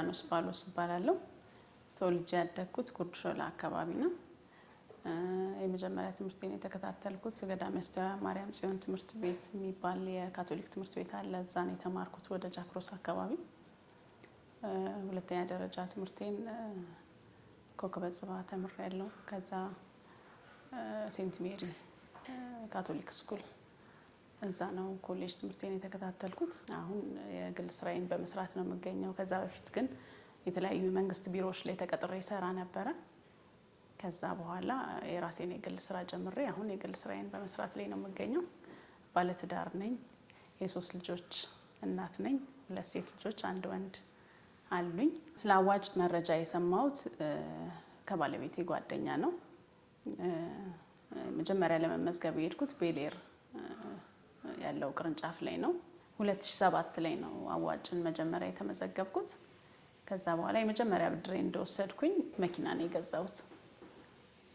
ዮርዳኖስ ጳውሎስ እባላለሁ። ተወልጄ ያደግኩት ጉርድ ሾላ አካባቢ ነው። የመጀመሪያ ትምህርቴን የተከታተልኩት ገዳመ አስተዋይ ማርያም ጽዮን ትምህርት ቤት የሚባል የካቶሊክ ትምህርት ቤት አለ። እዛ ነው የተማርኩት ወደ ጃክሮስ አካባቢ። ሁለተኛ ደረጃ ትምህርቴን ኮከበ ጽባህ ተምሬያለሁ። ከዛ ሴንት ሜሪ ካቶሊክ ስኩል እዛ ነው ኮሌጅ ትምህርቴን የተከታተልኩት። አሁን የግል ስራዬን በመስራት ነው የምገኘው። ከዛ በፊት ግን የተለያዩ መንግስት ቢሮዎች ላይ ተቀጥሬ ሰራ ነበረ። ከዛ በኋላ የራሴን የግል ስራ ጀምሬ አሁን የግል ስራዬን በመስራት ላይ ነው የምገኘው። ባለትዳር ነኝ። የሶስት ልጆች እናት ነኝ። 2 ሴት ልጆች 1 ወንድ አሉኝ። ስለ አዋጭ መረጃ የሰማሁት ከባለቤቴ ጓደኛ ነው። መጀመሪያ ለመመዝገብ የሄድኩት ቤሌር ያለው ቅርንጫፍ ላይ ነው። 2007 ላይ ነው አዋጭን መጀመሪያ የተመዘገብኩት። ከዛ በኋላ የመጀመሪያ ብድሬን እንደወሰድኩኝ መኪና ነው የገዛሁት።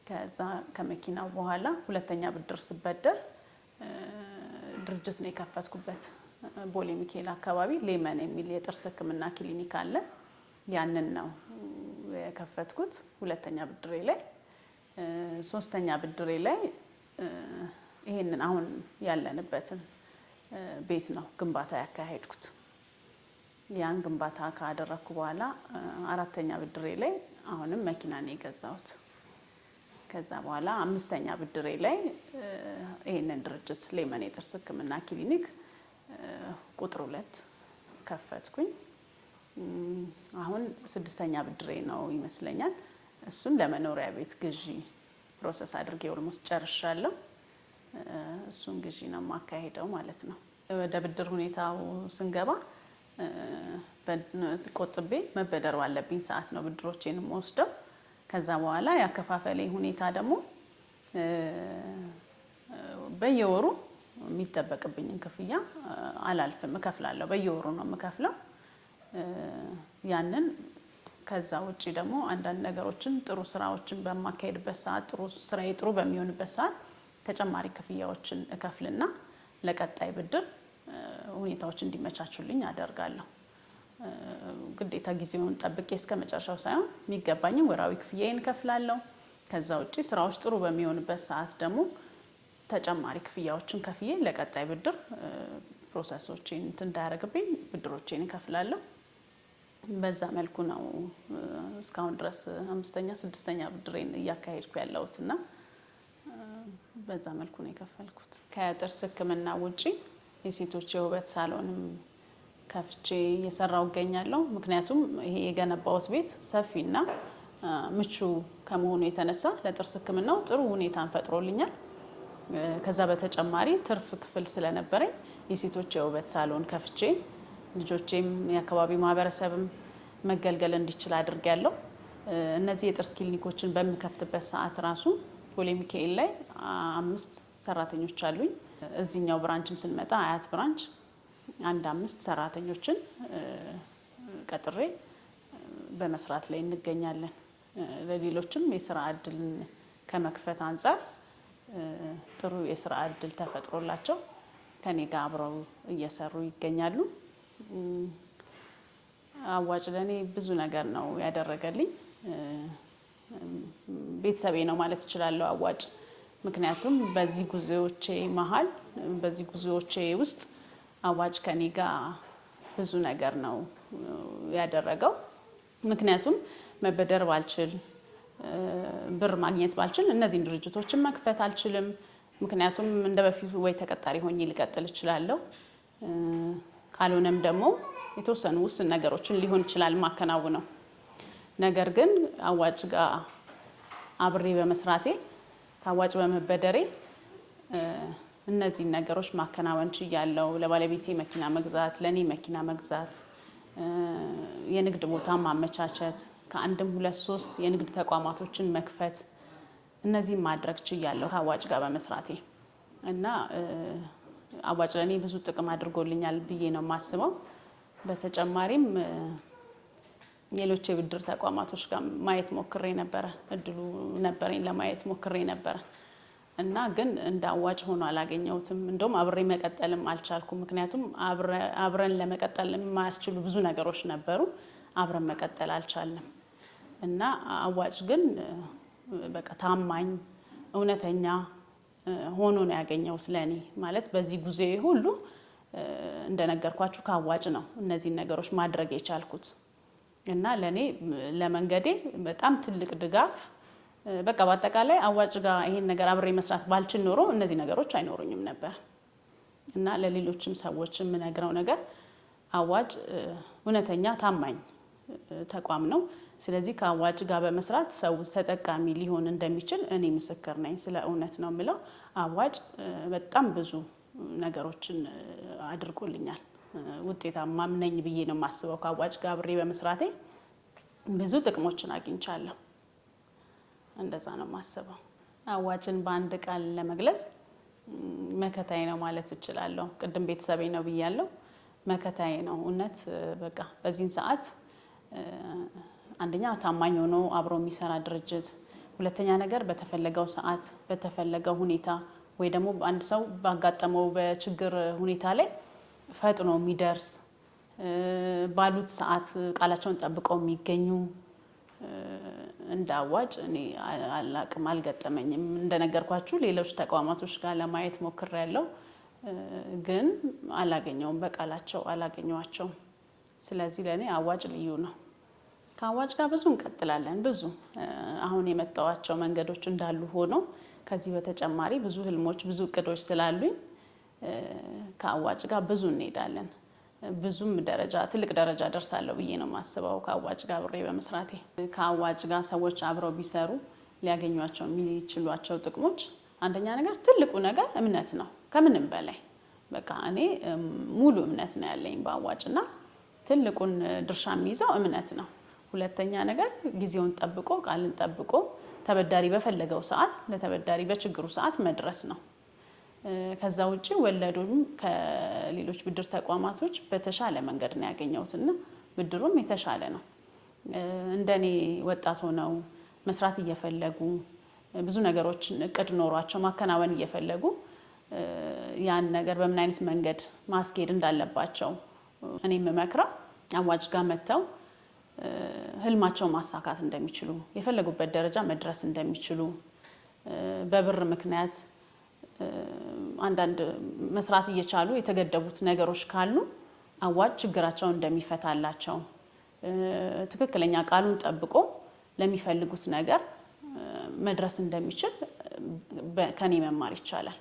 ከዛ ከመኪናው በኋላ ሁለተኛ ብድር ስበደር ድርጅት ነው የከፈትኩበት። ቦሌ ሚካኤል አካባቢ ሌመን የሚል የጥርስ ሕክምና ክሊኒክ አለ። ያንን ነው የከፈትኩት ሁለተኛ ብድሬ ላይ። ሶስተኛ ብድሬ ላይ ይሄንን አሁን ያለንበትን ቤት ነው ግንባታ ያካሄድኩት። ያን ግንባታ ካደረኩ በኋላ አራተኛ ብድሬ ላይ አሁንም መኪና ነው የገዛሁት። ከዛ በኋላ አምስተኛ ብድሬ ላይ ይሄንን ድርጅት ሌመን የጥርስ ሕክምና ክሊኒክ ቁጥር 2 ከፈትኩኝ። አሁን 6ኛ ብድሬ ነው ይመስለኛል። እሱን ለመኖሪያ ቤት ግዢ ፕሮሰስ አድርጌ ኦልሞስት ጨርሻለሁ። እሱን ግዢ ነው የማካሄደው ማለት ነው። ወደ ብድር ሁኔታው ስንገባ ቆጥቤ መበደር ባለብኝ ሰዓት ነው ብድሮቼንም ወስደው። ከዛ በኋላ ያከፋፈሌ ሁኔታ ደግሞ በየወሩ የሚጠበቅብኝን ክፍያ አላልፍም፣ እከፍላለሁ። በየወሩ ነው የምከፍለው። ያንን ከዛ ውጪ ደግሞ አንዳንድ ነገሮችን ጥሩ ስራዎችን በማካሄድበት ሰዓት ስራዬ ጥሩ በሚሆንበት ሰዓት ተጨማሪ ክፍያዎችን እከፍልና ለቀጣይ ብድር ሁኔታዎች እንዲመቻቹልኝ አደርጋለሁ። ግዴታ ጊዜውን ጠብቄ እስከመጨረሻው ሳይሆን የሚገባኝን ወራዊ ክፍያዬን እከፍላለሁ። ከዛ ውጪ ስራዎች ጥሩ በሚሆንበት ሰዓት ደግሞ ተጨማሪ ክፍያዎችን ከፍዬ ለቀጣይ ብድር ፕሮሰሶቼን እንዳያደርግብኝ ብድሮቼን እከፍላለሁ። በዛ መልኩ ነው እስካሁን ድረስ 5ኛ 6ኛ ብድሬን እያካሄድኩ ያለሁትና በዛ መልኩ ነው የከፈልኩት። ከጥርስ ሕክምና ውጪ የሴቶች የውበት ሳሎንም ከፍቼ እየሰራሁ እገኛለሁ። ምክንያቱም ይሄ የገነባሁት ቤት ሰፊና ምቹ ከመሆኑ የተነሳ ለጥርስ ሕክምናው ጥሩ ሁኔታን ፈጥሮልኛል። ከዛ በተጨማሪ ትርፍ ክፍል ስለነበረኝ የሴቶች የውበት ሳሎን ከፍቼ ልጆቼም የአካባቢ ማህበረሰብም መገልገል እንዲችል አድርጌያለሁ። እነዚህ የጥርስ ክሊኒኮችን በሚከፍትበት ሰዓት ራሱ ቦሌ ሚካኤል ላይ 5 ሰራተኞች አሉኝ። እዚህኛው ብራንችም ስንመጣ አያት ብራንች 5 ሰራተኞችን ቀጥሬ በመስራት ላይ እንገኛለን። ለሌሎችም የስራ እድል ከመክፈት አንፃር ጥሩ የስራ እድል ተፈጥሮላቸው ከኔ ጋር አብረው እየሰሩ ይገኛሉ። አዋጭ ለኔ ብዙ ነገር ነው ያደረገልኝ። ቤተሰቤ ነው ማለት እችላለሁ አዋጭ። ምክንያቱም በዚህ ጉዞዎቼ ውስጥ አዋጭ ከኔ ጋር ብዙ ነገር ነው ያደረገው። ምክንያቱም መበደር ባልችል፣ ብር ማግኘት ባልችል እነዚህን ድርጅቶችን መክፈት አልችልም። ምክንያቱም እንደበፊቱ ወይ ተቀጣሪ ሆኜ ልቀጥል እችላለሁ፣ ካልሆነም ደግሞ የተወሰኑ ውስን ነገሮችን ሊሆን ይችላል ማከናውነው። ነገር ግን አዋጭ ጋር አብሬ በመስራቴ ከአዋጭ በመበደሬ እነዚህን ነገሮች ማከናወን ችያለሁ። ለባለቤቴ መኪና መግዛት፣ ለኔ መኪና መግዛት፣ የንግድ ቦታ ማመቻቸት፣ ከአንድም 2 3 የንግድ ተቋማቶችን መክፈት፣ እነዚህን ማድረግ ችያለሁ ከአዋጭ ጋር በመስራቴ እና አዋጭ ለኔ ብዙ ጥቅም አድርጎልኛል ብዬ ነው የማስበው። በተጨማሪም ሌሎች የብድር ተቋማቶች ጋር ማየት ሞክሬ ነበረ፣ እድሉ ነበረኝ ለማየት ሞክሬ ነበረ እና ግን እንደ አዋጭ ሆኖ አላገኘሁትም። እንደውም አብሬ መቀጠልም አልቻልኩም። ምክንያቱም አብረን ለመቀጠል የማያስችሉ ብዙ ነገሮች ነበሩ። አብረን መቀጠል አልቻልንም እና አዋጭ ግን በቃ ታማኝ እውነተኛ ሆኖ ነው ያገኘሁት ለኔ ማለት በዚህ ጉዞዬ ሁሉ እንደነገርኳችሁ ከአዋጭ ነው እነዚህ ነገሮች ማድረግ የቻልኩት እና ለኔ ለመንገዴ በጣም ትልቅ ድጋፍ በቃ በአጠቃላይ አዋጭ ጋር ይሄን ነገር አብሬ መስራት ባልችል ኖሮ እነዚህ ነገሮች አይኖሩኝም ነበር እና ለሌሎችም ሰዎች የምነግረው ነገር አዋጭ እውነተኛ ታማኝ ተቋም ነው ስለዚህ ከአዋጭ ጋር በመስራት ሰው ተጠቃሚ ሊሆን እንደሚችል እኔ ምስክር ነኝ ስለ እውነት ነው የምለው አዋጭ በጣም ብዙ ነገሮችን አድርጎልኛል ውጤታማም ነኝ ብዬ ነው የማስበው ከአዋጭ ጋር አብሬ በመስራቴ ብዙ ጥቅሞችን አግኝቻለሁ እንደዛ ነው የማስበው አዋጭን በአንድ ቃል ለመግለጽ መከታዬ ነው ማለት እችላለሁ ቅድም ቤተሰቤ ነው ብያለሁ መከታዬ ነው እውነት በቃ በዚህን ሰዓት አንደኛ ታማኝ ሆኖ አብሮ የሚሰራ ድርጅት ሁለተኛ ነገር በተፈለገው ሰዓት በተፈለገው ሁኔታ ወይ ደግሞ አንድ ሰው ባጋጠመው በችግር ሁኔታ ላይ ፈጥኖ የሚደርስ ባሉት ሰዓት ቃላቸውን ጠብቀው የሚገኙ እንደ አዋጭ እኔ አላቅም አልገጠመኝም እንደነገርኳችሁ ሌሎች ተቋማቶች ጋር ለማየት ሞክሬያለሁ ግን አላገኘውም በቃላቸው አላገኘዋቸውም ስለዚህ ለኔ አዋጭ ልዩ ነው ከአዋጭ ጋር ብዙ እንቀጥላለን ብዙ አሁን የመጣዋቸው መንገዶች እንዳሉ ሆኖ ከዚህ በተጨማሪ ብዙ ህልሞች ብዙ እቅዶች ስላሉኝ ከአዋጭ ጋር ብዙ እንሄዳለን ብዙም ደረጃ ትልቅ ደረጃ ደርሳለሁ ብዬ ነው የማስበው ከአዋጭ ጋር አብሬ በመስራቴ ከአዋጭ ጋር ሰዎች አብረው ቢሰሩ ሊያገኟቸው የሚችሏቸው ጥቅሞች አንደኛ ነገር ትልቁ ነገር እምነት ነው ከምንም በላይ በቃ እኔ ሙሉ እምነት ነው ያለኝ በአዋጭና ትልቁን ድርሻ የሚይዘው እምነት ነው ሁለተኛ ነገር ጊዜውን ጠብቆ ቃልን ጠብቆ ተበዳሪ በፈለገው ሰዓት ለተበዳሪ በችግሩ ሰዓት መድረስ ነው ከዛ ውጪ ወለዱም ከሌሎች ብድር ተቋማቶች በተሻለ መንገድ ነው ያገኘሁትና ብድሩም የተሻለ ነው እንደኔ ወጣት ሆነው መስራት እየፈለጉ ብዙ ነገሮችን እቅድ ኖሯቸው ማከናወን እየፈለጉ ያን ነገር በምን አይነት መንገድ ማስኬድ እንዳለባቸው እኔ የምመክረው አዋጭ ጋር መተው ህልማቸውን ማሳካት እንደሚችሉ የፈለጉበት ደረጃ መድረስ እንደሚችሉ በብር ምክንያት አንዳንድ መስራት እየቻሉ የተገደቡት ነገሮች ካሉ አዋጭ ችግራቸውን እንደሚፈታላቸው ትክክለኛ ቃሉን ጠብቆ ለሚፈልጉት ነገር መድረስ እንደሚችል ከኔ መማር ይቻላል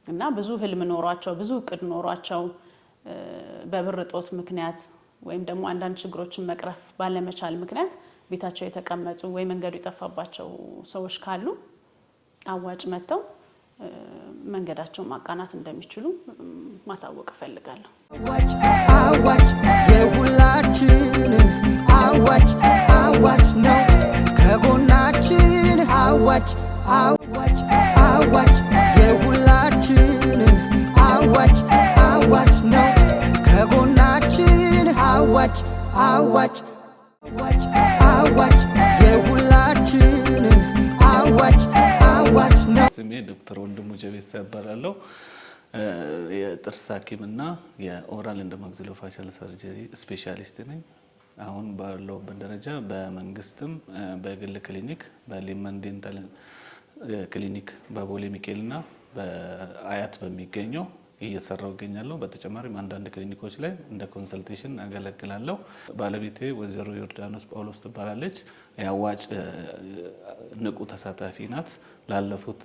እና ብዙ ህልም ኖሯቸው ብዙ እቅድ ኖሯቸው በብር ጦት ምክንያት ወይም ደግሞ አንዳንድ ችግሮችን መቅረፍ ባለመቻል ምክንያት ቤታቸው የተቀመጡ ወይ መንገዱ የጠፋባቸው ሰዎች ካሉ አዋጭ መተው መንገዳቸው ማቃናት እንደሚችሉ ማሳወቅ እፈልጋለሁ አዋጭ የሁላችን አዋጭ አዋጭ ነው ከጎናችን አዋጭ አዋጭ አዋጭ የሁላችን አዋጭ አዋጭ ነው ከጎናችን አዋጭ አዋጭ አዋጭ የሁላችን አዋጭ አዋጭ ነው ስሜ ዶክተር ወንድሙ ጀቤሳ እባላለሁ የጥርስ ሐኪምና የኦራል ኤንድ ማክሲሎፋሻል ሰርጀሪ ስፔሻሊስት ነኝ አሁን ባለሁበት ደረጃ በመንግስትም በግል ክሊኒክ በሊመን ዴንታል ክሊኒክ በቦሌ ሚካኤልና በአያት በሚገኘው እየሰራው እገኛለሁ በተጨማሪም አንዳንድ ክሊኒኮች ላይ እንደ ኮንሰልቴሽን አገለግላለሁ ባለቤቴ ወይዘሮ ዮርዳኖስ ጳውሎስ ትባላለች ያዋጭ ንቁ ተሳታፊ ናት ላለፉት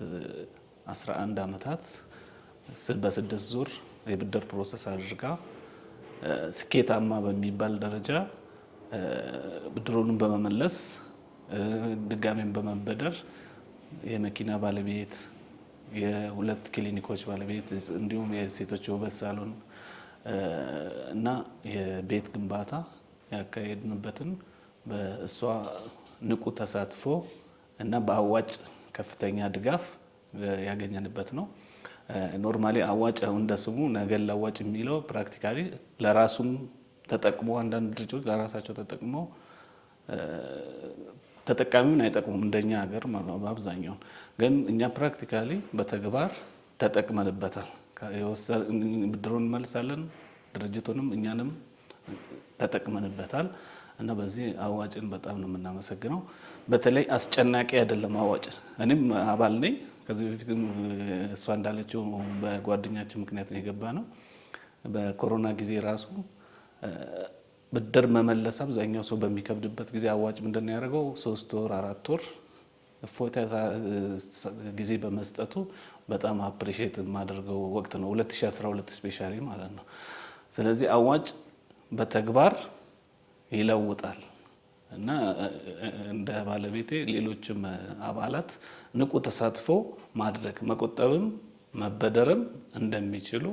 11 አመታት በስድስት ዙር የብድር ፕሮሰስ አድርጋ ስኬታማ በሚባል ደረጃ ብድሩን በመመለስ ድጋሜን በመበደር የመኪና ባለቤት የሁለት ክሊኒኮች ባለቤት እንዲሁም የሴቶች ውበት ሳሎን እና የቤት ግንባታ ያካሄድንበትን በእሷ ንቁ ተሳትፎ እና በአዋጭ ከፍተኛ ድጋፍ ያገኘንበት ነው ኖርማሊ አዋጭ እንደ ስሙ ነገ ለአዋጭ የሚለው ፕራክቲካሊ ለራሱም ተጠቅሞ አንዳንድ ድርጅቶች ለራሳቸው ተጠቅሞ ተጠቃሚውን አይጠቅሙም እንደኛ ሀገር በአብዛኛው ግን እኛ ፕራክቲካሊ በተግባር ተጠቅመንበታል ብድሩን እንመልሳለን ድርጅቱንም እኛንም ተጠቅመንበታል እና በዚህ አዋጭን በጣም ነው የምናመሰግነው። በተለይ አስጨናቂ አይደለም አዋጭ። እኔም አባል ነኝ። ከዚህ በፊትም እሷ እንዳለችው በጓደኛችን ምክንያት ነው የገባ ነው። በኮሮና ጊዜ ራሱ ብድር መመለስ አብዛኛው ሰው በሚከብድበት ጊዜ አዋጭ ምንድን ነው ያደረገው 3 ወር 4 ወር እፎይታ ጊዜ በመስጠቱ በጣም አፕሪሼት የማደርገው ወቅት ነው 2012 ስፔሻሊ ማለት ነው። ስለዚህ አዋጭ በተግባር ይለውጣል እና እንደ ባለቤቴ ሌሎችም አባላት ንቁ ተሳትፎ ማድረግ መቆጠብም መበደርም እንደሚችሉ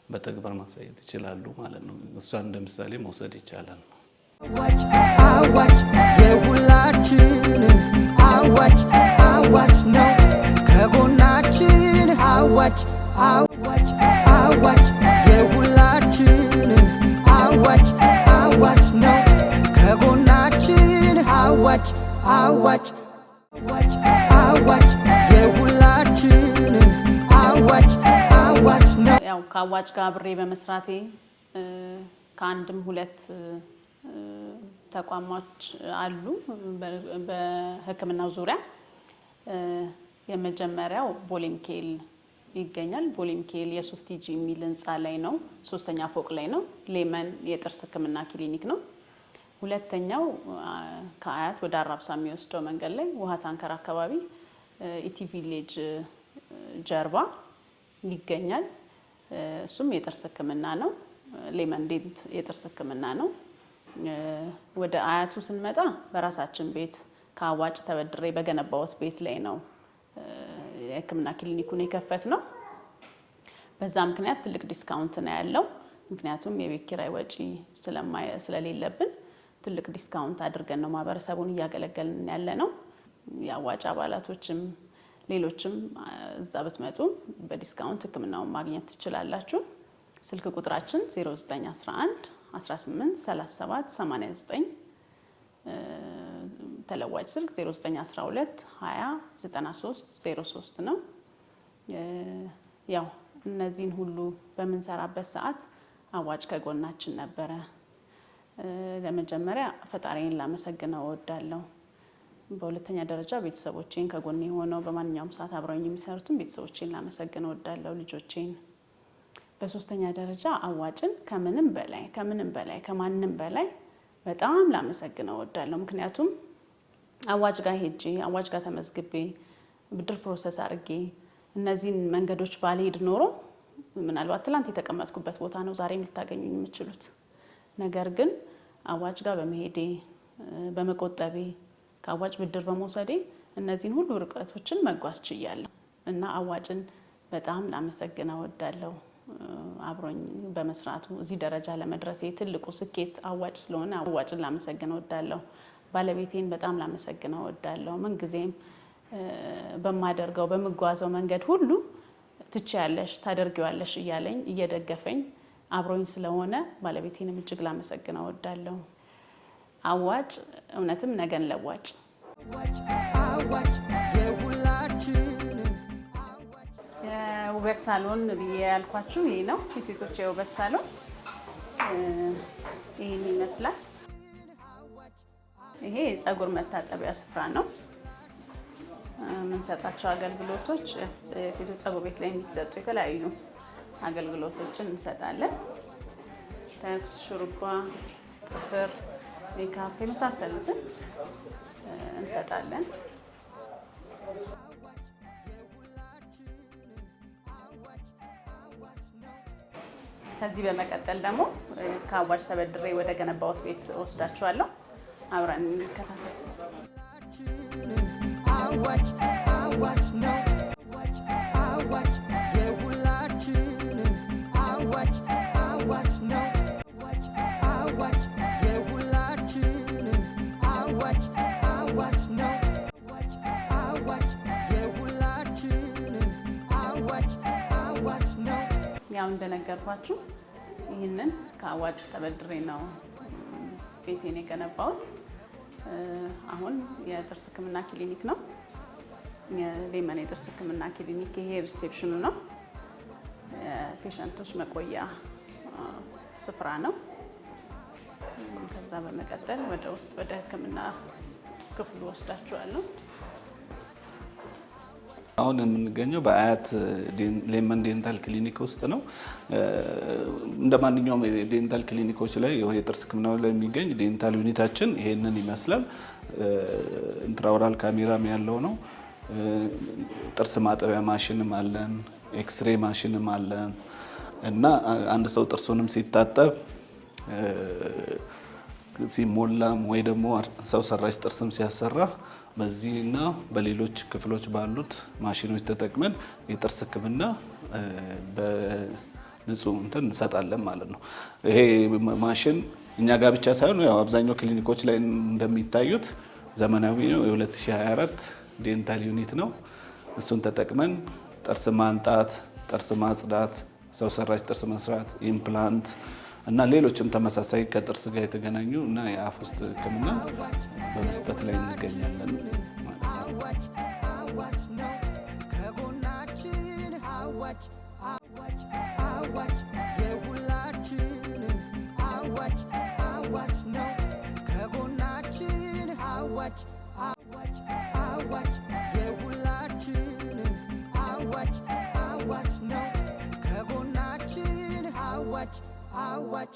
በተግባር ማሳየት ይችላሉ ማለት ነው። እሷ እንደ ምሳሌ መውሰድ ይቻላል። አዋጭ የሁላችን አዋጭ አዋጭ ነው ከጎናችን አዋጭ አዋጭ አዋጭ የሁላችን አዋጭ አዋጭ ነው ከጎናችን አዋጭ አዋጭ አዋጭ የሁላችን አዋጭ አዋጭ ነው። ያው ከአዋጭ ጋር አብሬ በመስራቴ ከአንድም 2 ተቋማት አሉ በሕክምናው ዙሪያ። የመጀመሪያው ቦሌ ሚካኤል ይገኛል። ቦሌ ሚካኤል የሱፍ ቲጂ የሚል ህንፃ ላይ ነው፣ 3ኛ ፎቅ ላይ ነው። ሌመን የጥርስ ሕክምና ክሊኒክ ነው። ሁለተኛው ከአያት ወደ አራብሳ የሚወስደው መንገድ ላይ ውሃ ታንከር አካባቢ ኢቲ ቪሌጅ ጀርባ ይገኛል። እሱም የጥርስ ሕክምና ነው። ሌመን ዴንት የጥርስ ሕክምና ነው። ወደ አያቱ ስንመጣ በራሳችን ቤት ከአዋጭ ተበድሬ በገነባሁት ቤት ላይ ነው የሕክምና ክሊኒኩን የከፈት ነው። በዛ ምክንያት ትልቅ ዲስካውንት ነው ያለው። ምክንያቱም የቤት ኪራይ ወጪ ስለሌለብን ትልቅ ዲስካውንት አድርገን ነው ማህበረሰቡን እያገለገልን ያለ ነው። የአዋጭ አባላቶችም ሌሎችም እዛ ብትመጡ በዲስካውንት ሕክምናውን ማግኘት ትችላላችሁ። ስልክ ቁጥራችን 0911 18 37 89 ተለዋጭ ስልክ 0912 20 93 03 ነው። ያው እነዚህን ሁሉ በምንሰራበት ሰዓት አዋጭ ከጎናችን ነበረ። ለመጀመሪያ ፈጣሪን ላመሰግነው እወዳለሁ። በሁለተኛ ደረጃ ቤተሰቦቼን ከጎኔ ሆነው በማንኛውም ሰዓት አብረውኝ የሚሰሩትን ቤተሰቦቼን ላመሰግነው እወዳለሁ፣ ልጆቼን። በሶስተኛ ደረጃ አዋጭን ከምንም በላይ ከማንም በላይ በጣም ላመሰግነው እወዳለሁ። ምክንያቱም አዋጭ ጋር ሄጄ አዋጭ ጋር ተመዝግቤ ብድር ፕሮሰስ አድርጌ እነዚህን መንገዶች ባልሄድ ኖሮ ምናልባት ትላንት የተቀመጥኩበት ቦታ ነው ዛሬ ልታገኙኝ የምትችሉት። ነገር ግን አዋጭ ጋር በመሄዴ በመቆጠቤ ከአዋጭ ብድር በመውሰዴ እነዚህን ሁሉ ርቀቶችን መጓዝ ችያለሁ እና አዋጭን በጣም ላመሰግነው እወዳለሁ። አብሮኝ በመስራቱ እዚህ ደረጃ ለመድረሴ ትልቁ ስኬት አዋጭ ስለሆነ አዋጭን ላመሰግነው እወዳለሁ። ባለቤቴን በጣም ላመሰግነው እወዳለሁ። ምን ጊዜም በማደርገው በመጓዘው መንገድ ሁሉ ትችያለሽ ታደርጊዋለሽ እያለኝ እየደገፈኝ አብሮኝ ስለሆነ ባለቤቴንም እጅግ ላመሰግነው እወዳለሁ። አዋጭ እውነትም ነገን ለዋጭ። አዋጭ የሁላችን የውበት ሳሎን ብዬ ያልኳችሁ ይሄ ነው። የሴቶች የውበት ሳሎን ይህን ይመስላል። ይሄ የፀጉር መታጠቢያ ስፍራ ነው። የምንሰጣቸው አገልግሎቶች የሴቶች ፀጉር ቤት ላይ የሚሰጡ የተለያዩ አገልግሎቶችን እንሰጣለን። ሹሩባ፣ ጥፍር፣ ሜካፕ የመሳሰሉትን እንሰጣለን። ከዚህ በመቀጠል ደግሞ ከአዋጭ ተበድሬ ወደ ገነባሁት ቤት ወስዳችኋለሁ። አብረን እንከታተል። አዋጭ አዋጭ ነው አዋጭ የሁላችን አዋጭ አዋጭ ነው አዋጭ የሁላችን አዋጭ አዋጭ ነው አዋጭ የሁላችን አዋጭ አዋጭ ነው። ያው እንደነገርኳችሁ ይህንን ከአዋጭ ተበድሬ ነው ቤቴን የገነባሁት። አሁን የጥርስ ሕክምና ክሊኒክ ነው። የሌመን የጥርስ ሕክምና ክሊኒክ ይሄ ሪሴፕሽኑ ነው። የፔሸንቶች መቆያ ስፍራ ነው። ከዛ በመቀጠል ወደ ውስጥ ወደ ሕክምና ክፍሉ ወስዳችኋለሁ። አሁን የምንገኘው በአያት ሌመን ዴንታል ክሊኒክ ውስጥ ነው። እንደ ማንኛውም ዴንታል ክሊኒኮች ላይ የጥርስ ህክምና ላይ የሚገኝ ዴንታል ዩኒታችን ይሄንን ይመስላል። ኢንትራኦራል ካሜራም ያለው ነው። ጥርስ ማጠቢያ ማሽንም አለን፣ ኤክስሬ ማሽንም አለን እና አንድ ሰው ጥርሱንም ሲታጠብ ሲሞላም ወይ ደግሞ ሰው ሰራሽ ጥርስም ሲያሰራ በዚህና በሌሎች ክፍሎች ባሉት ማሽኖች ተጠቅመን የጥርስ ህክምና በንጹህ እንትን እንሰጣለን ማለት ነው። ይሄ ማሽን እኛ ጋር ብቻ ሳይሆን ያው አብዛኛው ክሊኒኮች ላይ እንደሚታዩት ዘመናዊ ነው። የ2024 ዴንታል ዩኒት ነው። እሱን ተጠቅመን ጥርስ ማንጣት፣ ጥርስ ማጽዳት፣ ሰው ሰራሽ ጥርስ መስራት፣ ኢምፕላንት እና ሌሎችም ተመሳሳይ ከጥርስ ጋር የተገናኙ እና የአፍ ውስጥ ህክምና በመስጠት ላይ እንገኛለን ማለት ነው። ከጎናችን አዋጭ የሁላችን አዋጭ ነው። ከጎናችን አዋጭ የሁላችን አዋጭ ነው። ከጎናችን አዋጭ